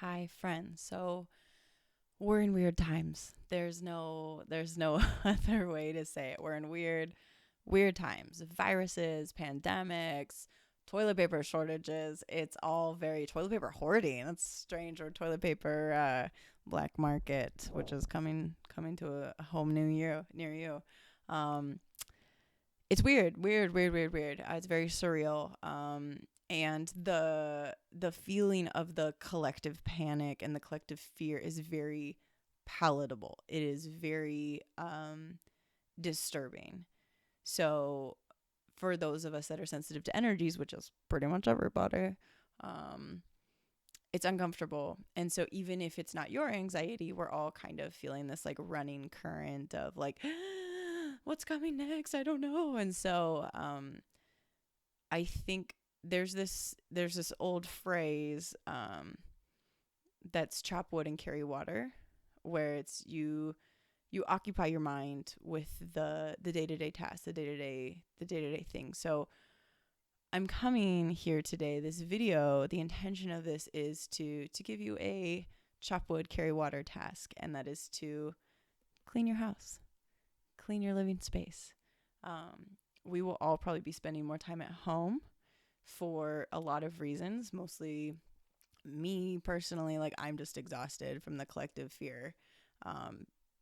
Hi, friends. So we're in weird times. There's no other way to say it. We're in weird times. Viruses, pandemics, toilet paper shortages. It's all very toilet paper hoarding. That's strange. Or toilet paper black market, which is coming to a home near you. Um, it's weird. It's very surreal. And the feeling of the collective panic and the collective fear is very palatable. It is very disturbing. So for those of us that are sensitive to energies, which is pretty much everybody, um, it's uncomfortable. And so even if it's not your anxiety, we're all kind of feeling this like running current of like, what's coming next? I don't know. And so I think there's this old phrase that's chop wood and carry water, where it's you occupy your mind with the day-to-day tasks, the day-to-day things. So I'm coming here today, this video, the intention of this is to give you a chop wood, carry water task, and that is to clean your house, clean your living space. We will all probably be spending more time at home for a lot of reasons, mostly me personally. Like, I'm just exhausted from the collective fear,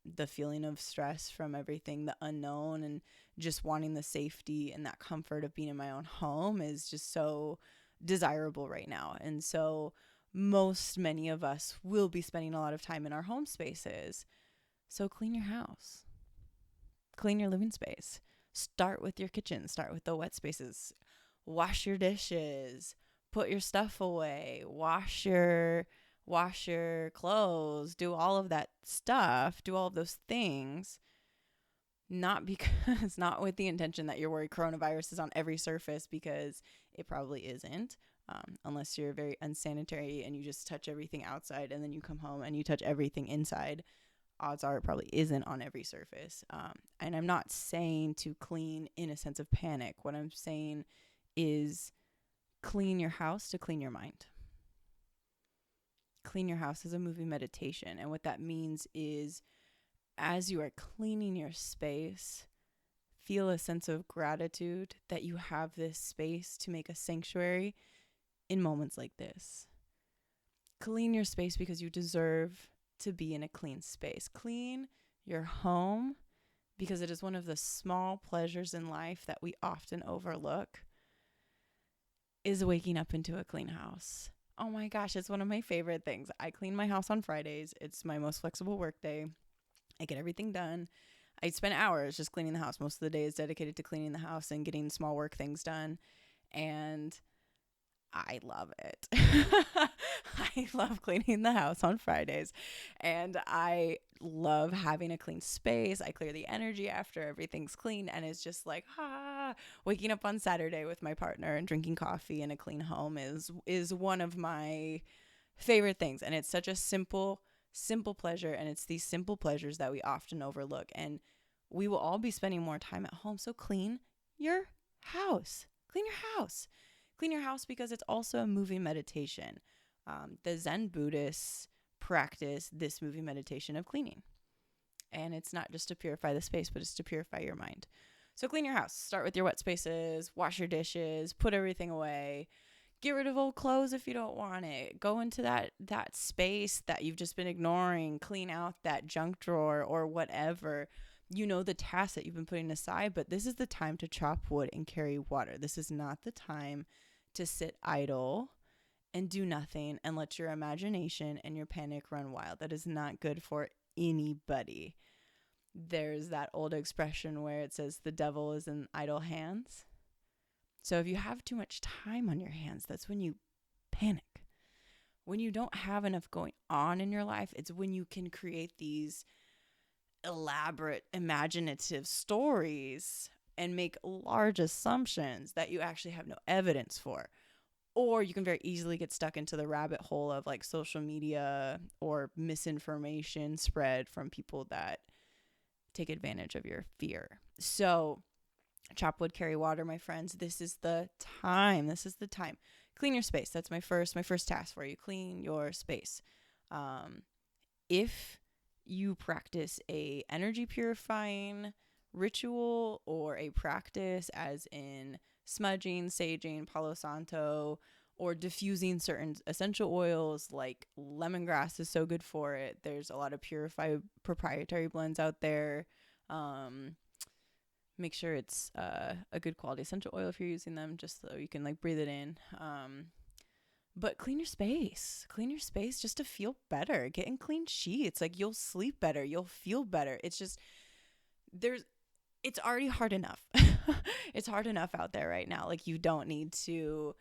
the feeling of stress from everything, the unknown, and just wanting the safety and that comfort of being in my own home is just so desirable right now. And so many of us will be spending a lot of time in our home spaces. So clean your house, clean your living space. Start with your kitchen, start with the wet spaces. Wash your dishes, put your stuff away, wash your clothes, do all of that stuff, do all of those things. Not with the intention that you're worried coronavirus is on every surface, because it probably isn't. Unless you're very unsanitary and you just touch everything outside and then you come home and you touch everything inside, odds are it probably isn't on every surface. And I'm not saying to clean in a sense of panic. What I'm saying is clean your house to clean your mind. Clean your house is a moving meditation. And what that means is, as you are cleaning your space, feel a sense of gratitude that you have this space to make a sanctuary in moments like this. Clean your space because you deserve to be in a clean space. Clean your home because it is one of the small pleasures in life that we often overlook, is waking up into a clean house. Oh my gosh, it's one of my favorite things. I clean my house on Fridays. It's my most flexible work day. I get everything done. I spend hours just cleaning the house. Most of the day is dedicated to cleaning the house and getting small work things done. And I love it. I love cleaning the house on Fridays. And I love having a clean space. I clear the energy after everything's clean. And it's just like, waking up on Saturday with my partner and drinking coffee in a clean home is one of my favorite things. And it's such a simple pleasure. And it's these simple pleasures that we often overlook. And we will all be spending more time at home. So clean your house. Clean your house. Clean your house because it's also a moving meditation. The Zen Buddhists practice this moving meditation of cleaning. And it's not just to purify the space, but it's to purify your mind. So clean your house. Start with your wet spaces, wash your dishes, put everything away. Get rid of old clothes if you don't want it. Go into that space that you've just been ignoring. Clean out that junk drawer or whatever. You know the tasks that you've been putting aside, but this is the time to chop wood and carry water. This is not the time to sit idle and do nothing and let your imagination and your panic run wild. That is not good for anybody. There's that old expression where it says the devil is in idle hands. So if you have too much time on your hands, that's when you panic. When you don't have enough going on in your life, it's when you can create these elaborate, imaginative stories and make large assumptions that you actually have no evidence for. Or you can very easily get stuck into the rabbit hole of like social media or misinformation spread from people that take advantage of your fear. So chop wood, carry water, my friends. This is the time. clean your space. That's my first task for you. Clean your space. If you practice a energy purifying ritual or a practice as in smudging, saging, palo santo, or diffusing certain essential oils, like lemongrass is so good for it. There's a lot of purified proprietary blends out there. Make sure it's a good quality essential oil if you're using them, just so you can like breathe it in. But clean your space just to feel better. Get in clean sheets. Like, you'll sleep better. You'll feel better. It's just, it's already hard enough. It's hard enough out there right now. Like, you don't need to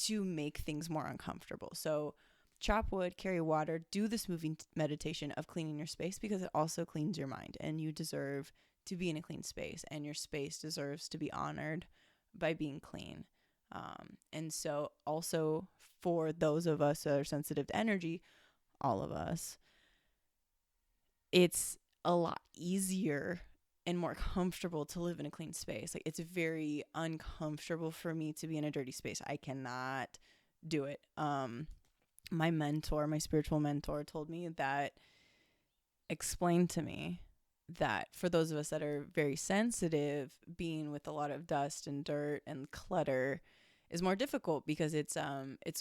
make things more uncomfortable. So chop wood, carry water, do this moving meditation of cleaning your space, because it also cleans your mind, and you deserve to be in a clean space, and your space deserves to be honored by being clean. And so also, for those of us that are sensitive to energy, all of us, it's a lot easier and more comfortable to live in a clean space. Like, it's very uncomfortable for me to be in a dirty space. I cannot do it. My spiritual mentor told me that, explained to me that for those of us that are very sensitive, being with a lot of dust and dirt and clutter is more difficult, because it's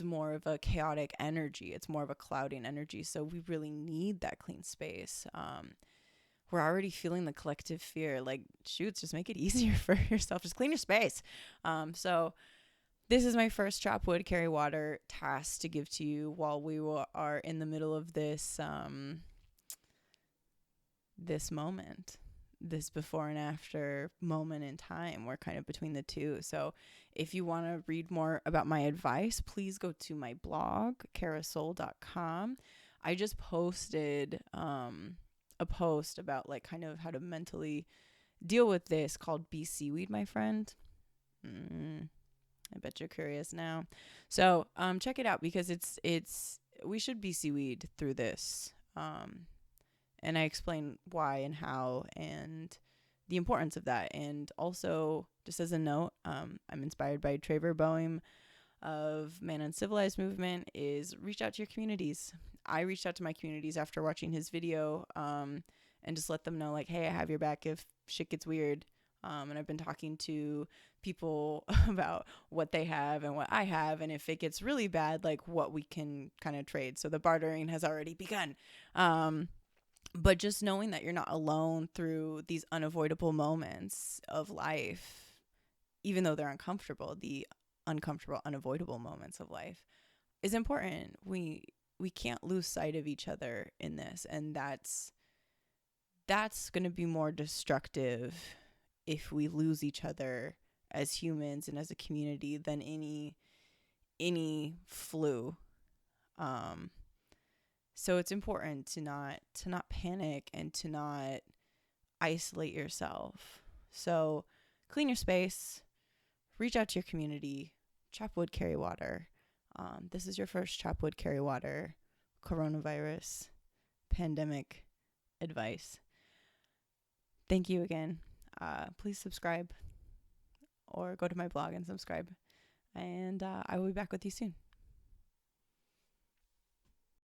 more of a chaotic energy. It's more of a clouding energy. So we really need that clean space. We're already feeling the collective fear. Like, shoot, just make it easier for yourself. Just clean your space. So this is my first chop wood, carry water task to give to you while we are in the middle of this this moment, this before and after moment in time. We're kind of between the two. So if you want to read more about my advice, please go to my blog, carousel.com. I just posted a post about like kind of how to mentally deal with this, called Be Seaweed, my friend. I bet you're curious now. So check it out, because we should be seaweed through this. And I explain why and how and the importance of that. And also, just as a note, I'm inspired by Trevor Boehm of Man Uncivilized Movement, is reach out to your communities. I reached out to my communities after watching his video, and just let them know, like, hey, I have your back if shit gets weird. And I've been talking to people about what they have and what I have, and if it gets really bad, like what we can kind of trade. So the bartering has already begun. But just knowing that you're not alone through these unavoidable moments of life, even though they're uncomfortable, the uncomfortable, unavoidable moments of life is important. We can't lose sight of each other in this, and that's going to be more destructive if we lose each other as humans and as a community than any flu. So it's important to not panic and to not isolate yourself. So clean your space, reach out to your community, chop wood, carry water. This is your first chop wood, carry water coronavirus pandemic advice. Thank you again. Please subscribe or go to my blog and subscribe. And I will be back with you soon.